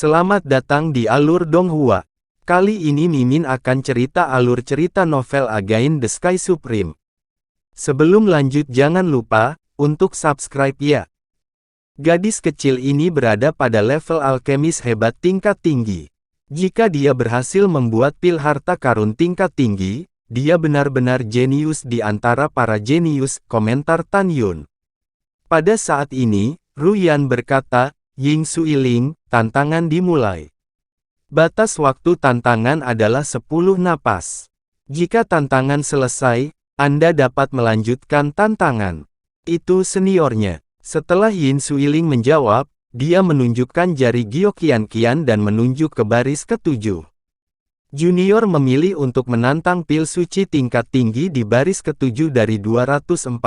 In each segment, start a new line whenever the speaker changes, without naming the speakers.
Selamat datang di Alur Donghua. Kali ini Mimin akan cerita alur cerita novel Against the Sky Supreme. Sebelum lanjut jangan lupa, untuk subscribe ya. Gadis kecil ini berada pada level alkemis hebat tingkat tinggi. Jika dia berhasil membuat pil harta karun tingkat tinggi, dia benar-benar jenius di antara para jenius, komentar Tan Yun. Pada saat ini, Ruyan berkata, Ying Suiling, tantangan dimulai. Batas waktu tantangan adalah 10 napas. Jika tantangan selesai, Anda dapat melanjutkan tantangan. Itu seniornya. Setelah Yin Suiling menjawab, dia menunjukkan jari Gyokian-kian dan menunjuk ke baris ketujuh. Junior memilih untuk menantang pil suci tingkat tinggi di baris ketujuh dari 245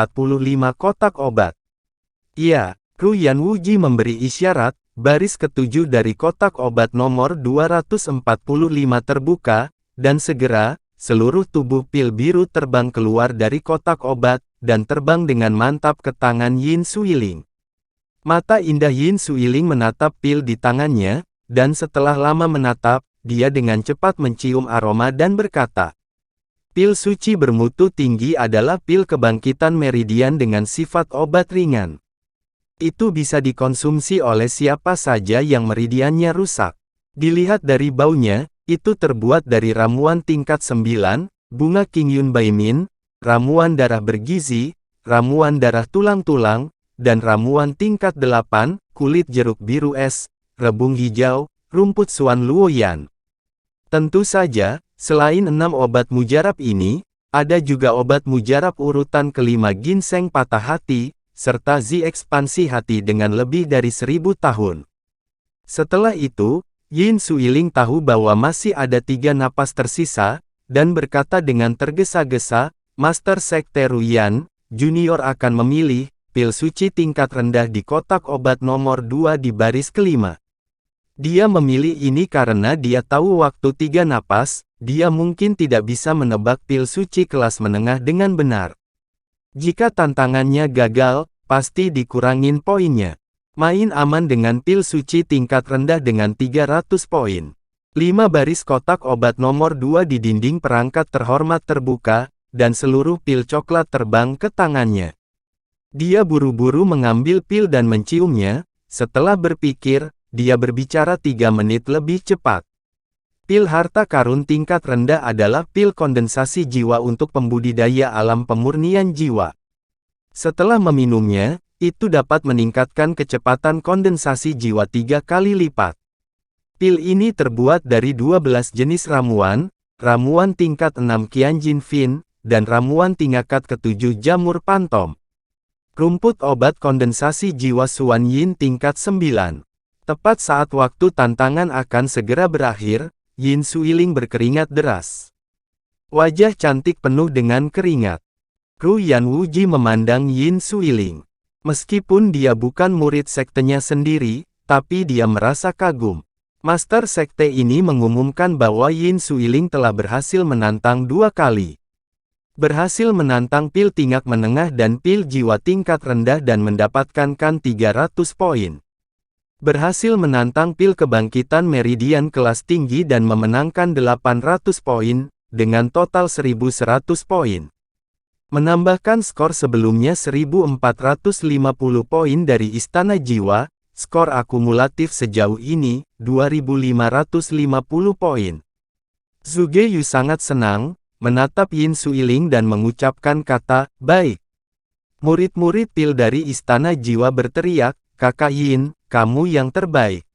kotak obat. Ya, Ruyan Wuji memberi isyarat, baris ketujuh dari kotak obat nomor 245 terbuka, dan segera, seluruh tubuh pil biru terbang keluar dari kotak obat, dan terbang dengan mantap ke tangan Yin Suiling. Mata indah Yin Suiling menatap pil di tangannya, dan setelah lama menatap, dia dengan cepat mencium aroma dan berkata, pil suci bermutu tinggi adalah pil kebangkitan meridian dengan sifat obat ringan. Itu bisa dikonsumsi oleh siapa saja yang meridiannya rusak. Dilihat dari baunya, itu terbuat dari ramuan tingkat 9, bunga Qingyun Baimin, ramuan darah bergizi, ramuan darah tulang-tulang, dan ramuan tingkat 8, kulit jeruk biru es, rebung hijau, rumput Suan Luoyan. Tentu saja, selain 6 obat mujarab ini, ada juga obat mujarab urutan kelima ginseng patah hati, serta Zi ekspansi hati dengan lebih dari 1000 tahun. Setelah itu, Yin Suiling tahu bahwa masih ada 3 napas tersisa, dan berkata dengan tergesa-gesa, Master Sekte Ruyan, Junior akan memilih, pil suci tingkat rendah di kotak obat nomor 2 di baris kelima. Dia memilih ini karena dia tahu waktu 3 napas, dia mungkin tidak bisa menebak pil suci kelas menengah dengan benar. Jika tantangannya gagal, pasti dikurangin poinnya. Main aman dengan pil suci tingkat rendah dengan 300 poin. 5 baris kotak obat nomor 2 di dinding perangkat terhormat terbuka, dan seluruh pil coklat terbang ke tangannya. Dia buru-buru mengambil pil dan menciumnya, setelah berpikir, dia berbicara 3 menit lebih cepat. Pil harta karun tingkat rendah adalah pil kondensasi jiwa untuk pembudidaya alam pemurnian jiwa. Setelah meminumnya, itu dapat meningkatkan kecepatan kondensasi jiwa 3 kali lipat. Pil ini terbuat dari 12 jenis ramuan, ramuan tingkat 6 Qianjin Fin, dan ramuan tingkat ke-7 jamur pantom. Rumput obat kondensasi jiwa Suan Yin tingkat 9. Tepat saat waktu tantangan akan segera berakhir, Yin Suiling berkeringat deras. Wajah cantik penuh dengan keringat. Ruyan Wuji memandang Yin Suiling. Meskipun dia bukan murid sektenya sendiri, tapi dia merasa kagum. Master sekte ini mengumumkan bahwa Yin Suiling telah berhasil menantang 2 kali. Berhasil menantang pil tingkat menengah dan pil jiwa tingkat rendah dan mendapatkan 300 poin. Berhasil menantang pil kebangkitan meridian kelas tinggi dan memenangkan 800 poin, dengan total 1100 poin. Menambahkan skor sebelumnya 1450 poin dari Istana Jiwa, skor akumulatif sejauh ini, 2550 poin. Zhuge Yu sangat senang, menatap Yin Suiling dan mengucapkan kata, baik. Murid-murid pil dari Istana Jiwa berteriak, Kakak Yin, kamu yang terbaik.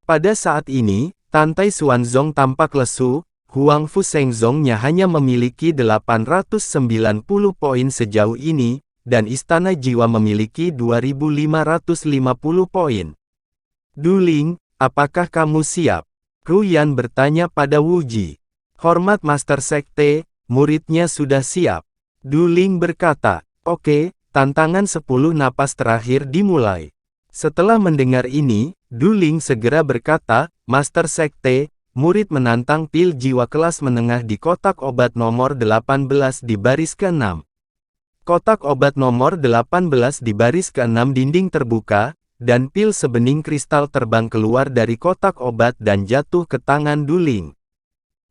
Pada saat ini, Tantai Xuanzong tampak lesu. Huang Fu Shengzong-nya hanya memiliki 890 poin sejauh ini, dan Istana Jiwa memiliki 2550 poin. Duling, apakah kamu siap? Ruyan bertanya pada Wuji. Hormat Master Sekte, muridnya sudah siap. Duling berkata, oke, tantangan 10 napas terakhir dimulai. Setelah mendengar ini, Duling segera berkata, Master Sekte, murid menantang pil jiwa kelas menengah di kotak obat nomor 18 di baris ke-6. Kotak obat nomor 18 di baris ke-6 dinding terbuka, dan pil sebening kristal terbang keluar dari kotak obat dan jatuh ke tangan Duling.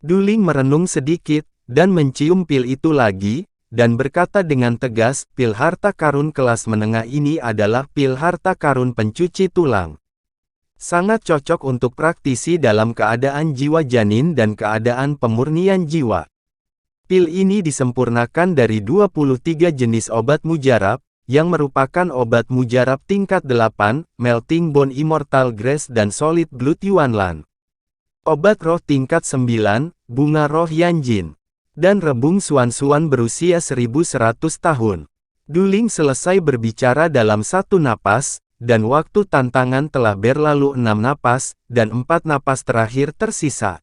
Duling merenung sedikit, dan mencium pil itu lagi, dan berkata dengan tegas, pil harta karun kelas menengah ini adalah pil harta karun pencuci tulang. Sangat cocok untuk praktisi dalam keadaan jiwa janin dan keadaan pemurnian jiwa. Pil ini disempurnakan dari 23 jenis obat mujarab, yang merupakan obat mujarab tingkat 8, Melting Bone Immortal Grace dan Solid Blood Yuanlan. Obat roh tingkat 9, Bunga Roh Yanjin. Dan rebung Suan-Suan berusia 1100 tahun. Duling selesai berbicara dalam satu napas, dan waktu tantangan telah berlalu 6 napas, dan 4 napas terakhir tersisa.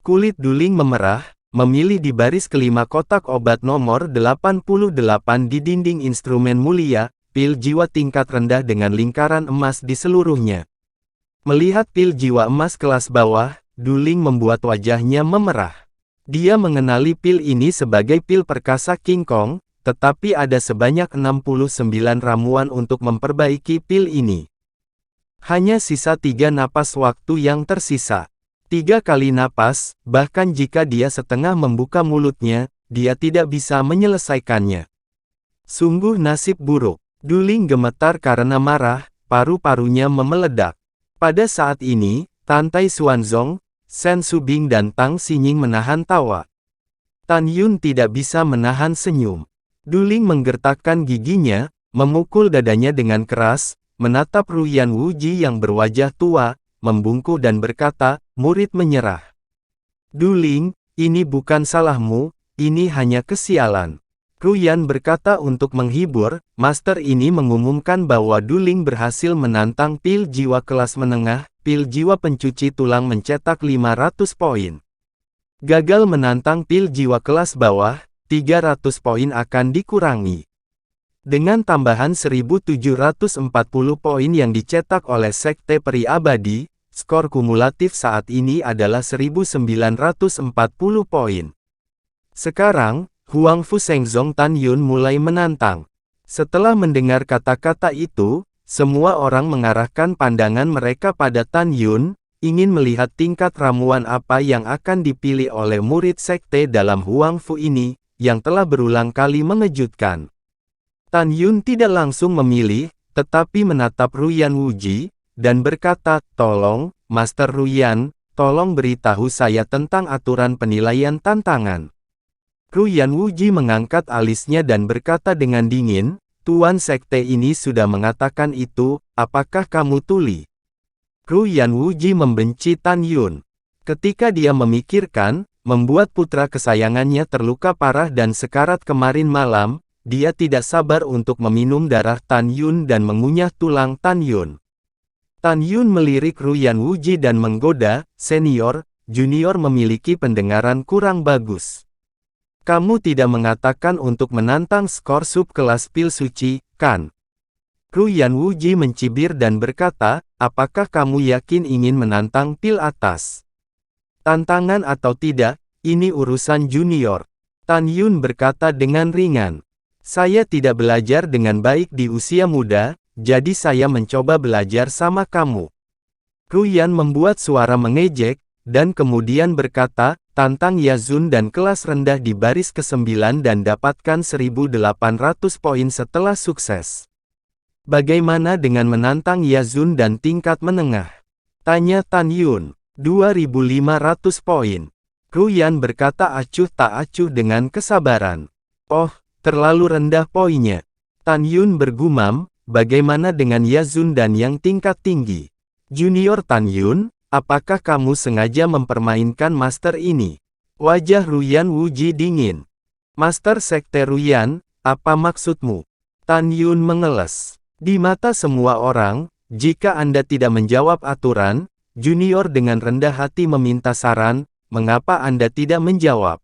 Kulit Duling memerah, memilih di baris kelima kotak obat nomor 88 di dinding instrumen mulia, pil jiwa tingkat rendah dengan lingkaran emas di seluruhnya. Melihat pil jiwa emas kelas bawah, Duling membuat wajahnya memerah. Dia mengenali pil ini sebagai pil perkasa King Kong, tetapi ada sebanyak 69 ramuan untuk memperbaiki pil ini. Hanya sisa 3 napas waktu yang tersisa. 3 kali napas, bahkan jika dia setengah membuka mulutnya, dia tidak bisa menyelesaikannya. Sungguh nasib buruk. Duling gemetar karena marah, paru-parunya memeledak. Pada saat ini, Tantai Xuanzong, Shen Subing dan Tang Xinying menahan tawa. Tan Yun tidak bisa menahan senyum. Duling menggertakkan giginya, memukul dadanya dengan keras, menatap Ruyan Wuji yang berwajah tua, membungkuk dan berkata, murid menyerah. Duling, ini bukan salahmu, ini hanya kesialan. Ruyan berkata untuk menghibur, master ini mengumumkan bahwa Duling berhasil menantang pil jiwa kelas menengah, pil jiwa pencuci tulang mencetak 500 poin. Gagal menantang pil jiwa kelas bawah, 300 poin akan dikurangi. Dengan tambahan 1740 poin yang dicetak oleh Sekte Peri Abadi, skor kumulatif saat ini adalah 1940 poin. Sekarang, Huang Fu Shengzong Tan Yun mulai menantang. Setelah mendengar kata-kata itu, semua orang mengarahkan pandangan mereka pada Tan Yun, ingin melihat tingkat ramuan apa yang akan dipilih oleh murid sekte dalam Huang Fu ini, yang telah berulang kali mengejutkan. Tan Yun tidak langsung memilih, tetapi menatap Ruyan Wuji, dan berkata, tolong, Master Ruyan, tolong beritahu saya tentang aturan penilaian tantangan. Ruyan Wuji mengangkat alisnya dan berkata dengan dingin, Tuan Sekte ini sudah mengatakan itu, apakah kamu tuli? Ruyan Wuji membenci Tan Yun. Ketika dia memikirkan, membuat putra kesayangannya terluka parah dan sekarat kemarin malam, dia tidak sabar untuk meminum darah Tan Yun dan mengunyah tulang Tan Yun. Tan Yun melirik Ruyan Wuji dan menggoda, senior, junior memiliki pendengaran kurang bagus. Kamu tidak mengatakan untuk menantang skor subkelas pil suci, kan? Ruyan Wuji mencibir dan berkata, apakah kamu yakin ingin menantang pil atas? Tantangan atau tidak, ini urusan junior. Tan Yun berkata dengan ringan. Saya tidak belajar dengan baik di usia muda, jadi saya mencoba belajar sama kamu. Ruyan membuat suara mengejek, dan kemudian berkata, tantang Yazun dan kelas rendah di baris ke-9 dan dapatkan 1800 poin setelah sukses. Bagaimana dengan menantang Yazun dan tingkat menengah? Tanya Tan Yun. 2500 poin. Ruyan berkata acuh tak acuh dengan kesabaran. Oh, terlalu rendah poinnya. Tan Yun bergumam, bagaimana dengan Yazun dan yang tingkat tinggi? Junior Tan Yun, apakah kamu sengaja mempermainkan master ini? Wajah Ruyan Wuji dingin. Master Sekte Ruyan, apa maksudmu? Tan Yun mengeles. Di mata semua orang, jika Anda tidak menjawab aturan, junior dengan rendah hati meminta saran, mengapa Anda tidak menjawab?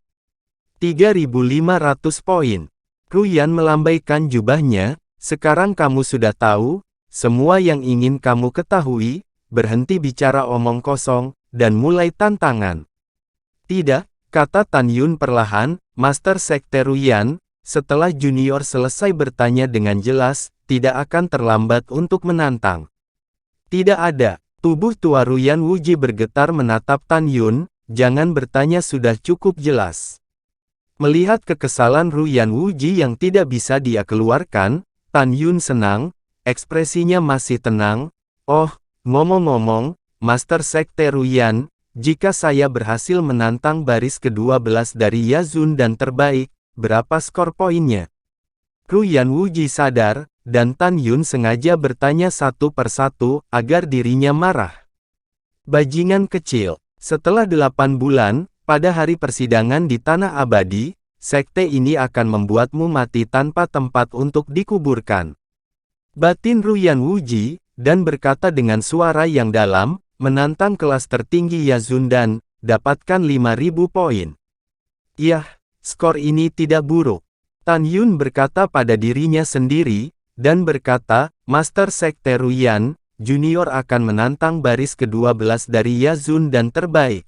3500 poin. Ruyan melambaikan jubahnya, sekarang kamu sudah tahu, semua yang ingin kamu ketahui, berhenti bicara omong kosong, dan mulai tantangan. Tidak, kata Tan Yun perlahan, Master Sekte Ruyan, setelah junior selesai bertanya dengan jelas, tidak akan terlambat untuk menantang. Tidak ada. Tubuh tua Ruyan Wuji bergetar menatap Tan Yun, jangan bertanya sudah cukup jelas. Melihat kekesalan Ruyan Wuji yang tidak bisa dia keluarkan, Tan Yun senang, ekspresinya masih tenang. Oh, ngomong-ngomong, Master Sekte Ruyan, jika saya berhasil menantang baris ke-12 dari Yazun dan terbaik, berapa skor poinnya? Ruyan Wuji sadar, dan Tan Yun sengaja bertanya satu persatu, agar dirinya marah. Bajingan kecil, setelah 8 bulan, pada hari persidangan di Tanah Abadi, sekte ini akan membuatmu mati tanpa tempat untuk dikuburkan. Batin Ruyan Wuji, dan berkata dengan suara yang dalam, menantang kelas tertinggi Yazun dan, dapatkan 5.000 poin. Yah, skor ini tidak buruk. Tan Yun berkata pada dirinya sendiri, dan berkata, Master Sekte Ruyan, Junior akan menantang baris ke-12 dari Yazun dan terbaik.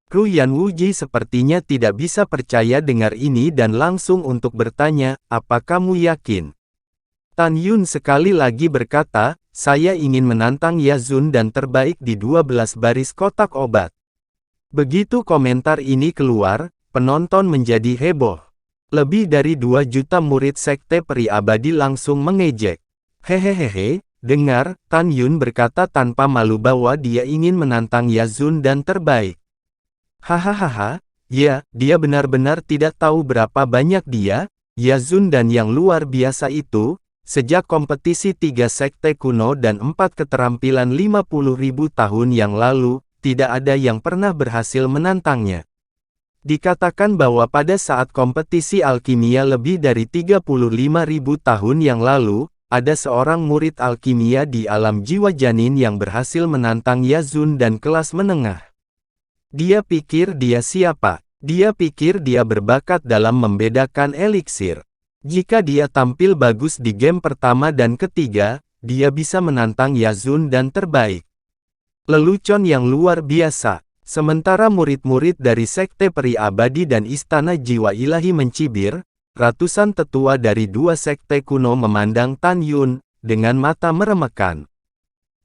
Ruyan Wuji sepertinya tidak bisa percaya dengar ini dan langsung untuk bertanya, apa kamu yakin? Tan Yun sekali lagi berkata, saya ingin menantang Yazun dan terbaik di 12 baris kotak obat. Begitu komentar ini keluar, penonton menjadi heboh. Lebih dari 2 juta murid sekte peri abadi langsung mengejek. Hehehehe, dengar, Tan Yun berkata tanpa malu bahwa dia ingin menantang Yazun dan terbaik. Hahaha, ya, dia benar-benar tidak tahu berapa banyak dia, Yazun dan yang luar biasa itu, sejak kompetisi 3 sekte kuno dan 4 keterampilan 50.000 tahun yang lalu, tidak ada yang pernah berhasil menantangnya. Dikatakan bahwa pada saat kompetisi alkimia lebih dari 35.000 tahun yang lalu, ada seorang murid alkimia di alam jiwa janin yang berhasil menantang Yazun dan kelas menengah. Dia pikir dia siapa? Dia pikir dia berbakat dalam membedakan eliksir. Jika dia tampil bagus di game pertama dan ketiga, dia bisa menantang Yazun dan terbaik. Lelucon yang luar biasa. Sementara murid-murid dari Sekte Peri Abadi dan Istana Jiwa Ilahi mencibir, ratusan tetua dari 2 sekte kuno memandang Tan Yun, dengan mata meremekkan.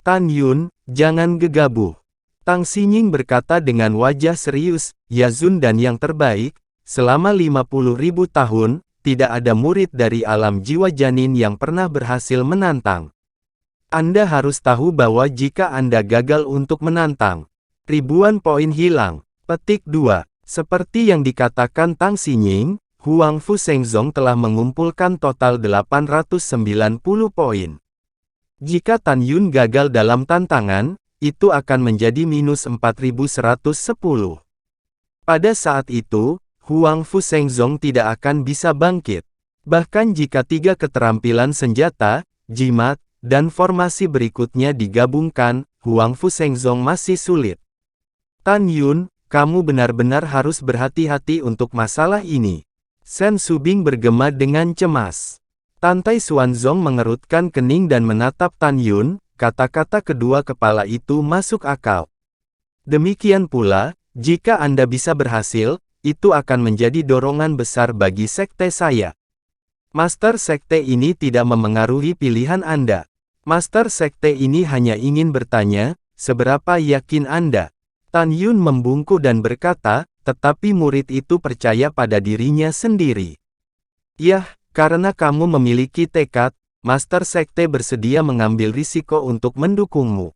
Tan Yun, jangan gegabah. Tang Xinying berkata dengan wajah serius, Yazun dan yang terbaik, selama 50.000 tahun, tidak ada murid dari alam jiwa janin yang pernah berhasil menantang. Anda harus tahu bahwa jika Anda gagal untuk menantang, ribuan poin hilang. Petik 2. Seperti yang dikatakan Tang Xinying, Huang Fu Shengzong telah mengumpulkan total 890 poin. Jika Tan Yun gagal dalam tantangan, itu akan menjadi minus 4110. Pada saat itu, Huang Fu Shengzong tidak akan bisa bangkit. Bahkan jika 3 keterampilan senjata, jimat, dan formasi berikutnya digabungkan, Huang Fu Shengzong masih sulit. Tan Yun, kamu benar-benar harus berhati-hati untuk masalah ini. Shen Subing bergema dengan cemas. Tantai Xuanzong mengerutkan kening dan menatap Tan Yun, kata-kata kedua kepala itu masuk akal. Demikian pula, jika Anda bisa berhasil, itu akan menjadi dorongan besar bagi sekte saya. Master Sekte ini tidak memengaruhi pilihan Anda. Master Sekte ini hanya ingin bertanya, seberapa yakin Anda? Tan Yun membungkuk dan berkata, tetapi murid itu percaya pada dirinya sendiri. Yah, karena kamu memiliki tekad, Master Sekte bersedia mengambil risiko untuk mendukungmu.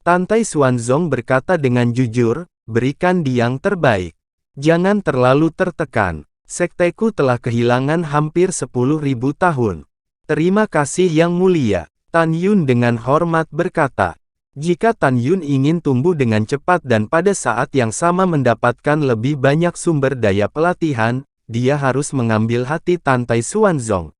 Tantai Xuanzong berkata dengan jujur, berikan dia yang terbaik. Jangan terlalu tertekan. Sekteku telah kehilangan hampir 10.000 tahun. Terima kasih yang mulia. Tan Yun dengan hormat berkata. Jika Tan Yun ingin tumbuh dengan cepat dan pada saat yang sama mendapatkan lebih banyak sumber daya pelatihan, dia harus mengambil hati Tantai Xuanzong.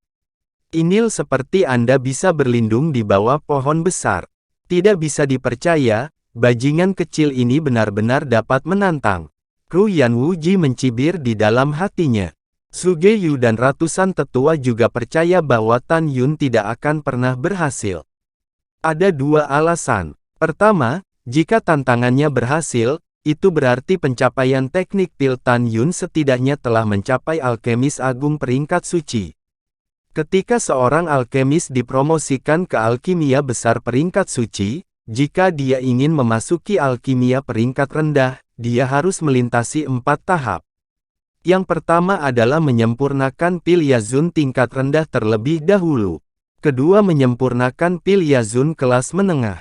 Inil seperti Anda bisa berlindung di bawah pohon besar. Tidak bisa dipercaya, bajingan kecil ini benar-benar dapat menantang. Ruyan Wuji mencibir di dalam hatinya. Suge Yu dan ratusan tetua juga percaya bahwa Tan Yun tidak akan pernah berhasil. Ada 2 alasan. Pertama, jika tantangannya berhasil, itu berarti pencapaian teknik pil Tan Yun setidaknya telah mencapai alkemis agung peringkat suci. Ketika seorang alkemis dipromosikan ke alkimia besar peringkat suci, jika dia ingin memasuki alkimia peringkat rendah, dia harus melintasi 4 tahap. Yang pertama adalah menyempurnakan pil Yazun tingkat rendah terlebih dahulu. Kedua, menyempurnakan pil Yazun kelas menengah.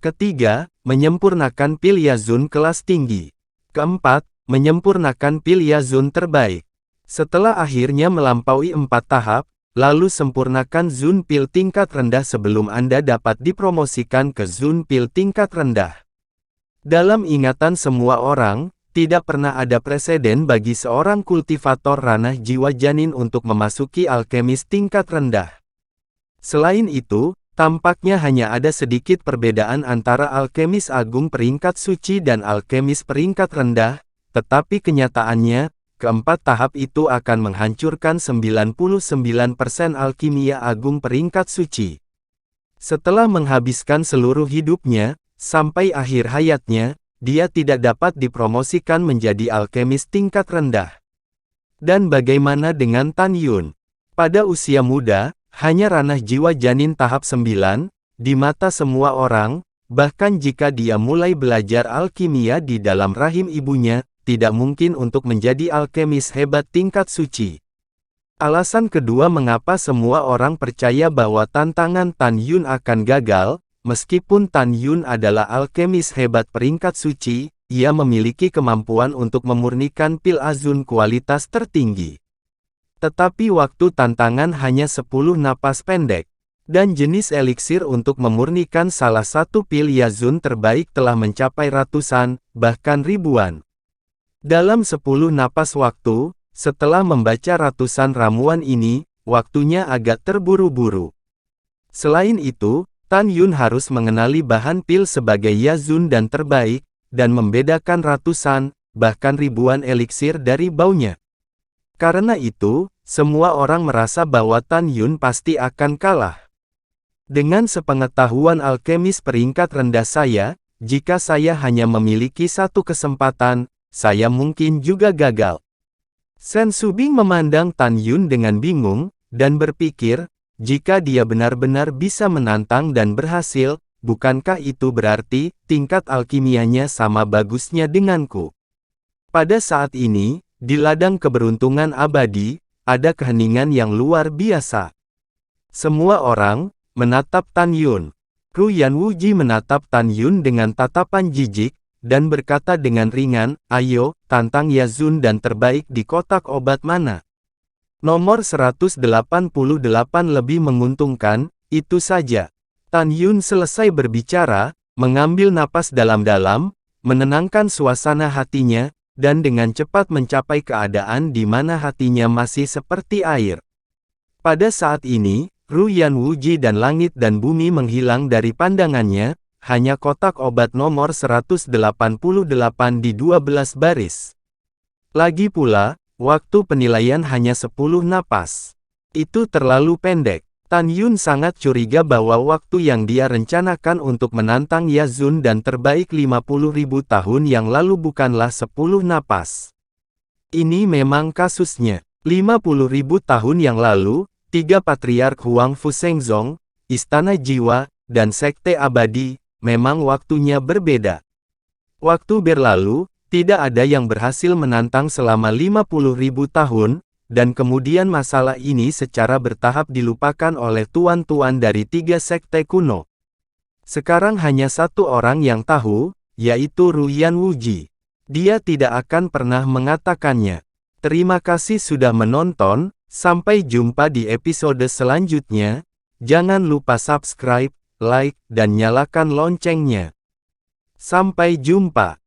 Ketiga, menyempurnakan pil Yazun kelas tinggi. Keempat, menyempurnakan pil Yazun terbaik. Setelah akhirnya melampaui 4 tahap, lalu sempurnakan Zun pil tingkat rendah sebelum Anda dapat dipromosikan ke Zun pil tingkat rendah. Dalam ingatan semua orang, tidak pernah ada preseden bagi seorang kultivator ranah jiwa janin untuk memasuki alkemis tingkat rendah. Selain itu, tampaknya hanya ada sedikit perbedaan antara alkemis agung peringkat suci dan alkemis peringkat rendah, tetapi kenyataannya, keempat tahap itu akan menghancurkan 99% alkimia agung peringkat suci. Setelah menghabiskan seluruh hidupnya, sampai akhir hayatnya, dia tidak dapat dipromosikan menjadi alkemis tingkat rendah. Dan bagaimana dengan Tan Yun? Pada usia muda, hanya ranah jiwa janin tahap 9, di mata semua orang, bahkan jika dia mulai belajar alkimia di dalam rahim ibunya, tidak mungkin untuk menjadi alkemis hebat tingkat suci. Alasan kedua mengapa semua orang percaya bahwa tantangan Tan Yun akan gagal, meskipun Tan Yun adalah alkemis hebat peringkat suci, ia memiliki kemampuan untuk memurnikan pil Azun kualitas tertinggi. Tetapi waktu tantangan hanya 10 napas pendek, dan jenis eliksir untuk memurnikan salah satu pil Yazun terbaik telah mencapai ratusan, bahkan ribuan. Dalam 10 napas waktu, setelah membaca ratusan ramuan ini, waktunya agak terburu-buru. Selain itu, Tan Yun harus mengenali bahan pil sebagai Yazun dan terbaik, dan membedakan ratusan, bahkan ribuan eliksir dari baunya. Karena itu, semua orang merasa bahwa Tan Yun pasti akan kalah. Dengan sepengetahuan alkemis peringkat rendah saya, jika saya hanya memiliki satu kesempatan, saya mungkin juga gagal. Sen Subing memandang Tan Yun dengan bingung, dan berpikir, jika dia benar-benar bisa menantang dan berhasil, bukankah itu berarti, tingkat alkimianya sama bagusnya denganku? Pada saat ini, di ladang keberuntungan abadi, ada keheningan yang luar biasa. Semua orang menatap Tan Yun. Ru Yanwuji menatap Tan Yun dengan tatapan jijik, dan berkata dengan ringan, "Ayo, tantang Yazun dan terbaik di kotak obat mana?" Nomor 188 lebih menguntungkan, itu saja. Tan Yun selesai berbicara, mengambil napas dalam-dalam, menenangkan suasana hatinya, dan dengan cepat mencapai keadaan di mana hatinya masih seperti air. Pada saat ini, Ru Yanwuji dan langit dan bumi menghilang dari pandangannya, hanya kotak obat nomor 188 di 12 baris. Lagi pula, waktu penilaian hanya 10 napas. Itu terlalu pendek. Tan Yun sangat curiga bahwa waktu yang dia rencanakan untuk menantang Yazun dan terbaik 50.000 tahun yang lalu bukanlah 10 napas. Ini memang kasusnya. 50.000 tahun yang lalu, 3 patriark Huang Fusengzong, Istana Jiwa, dan Sekte Abadi, memang waktunya berbeda. Waktu berlalu, tidak ada yang berhasil menantang selama 50.000 tahun, dan kemudian masalah ini secara bertahap dilupakan oleh tuan-tuan dari 3 sekte kuno. Sekarang hanya satu orang yang tahu, yaitu Ru Yanwuji. Dia tidak akan pernah mengatakannya. Terima kasih sudah menonton, sampai jumpa di episode selanjutnya. Jangan lupa subscribe, like, dan nyalakan loncengnya. Sampai jumpa.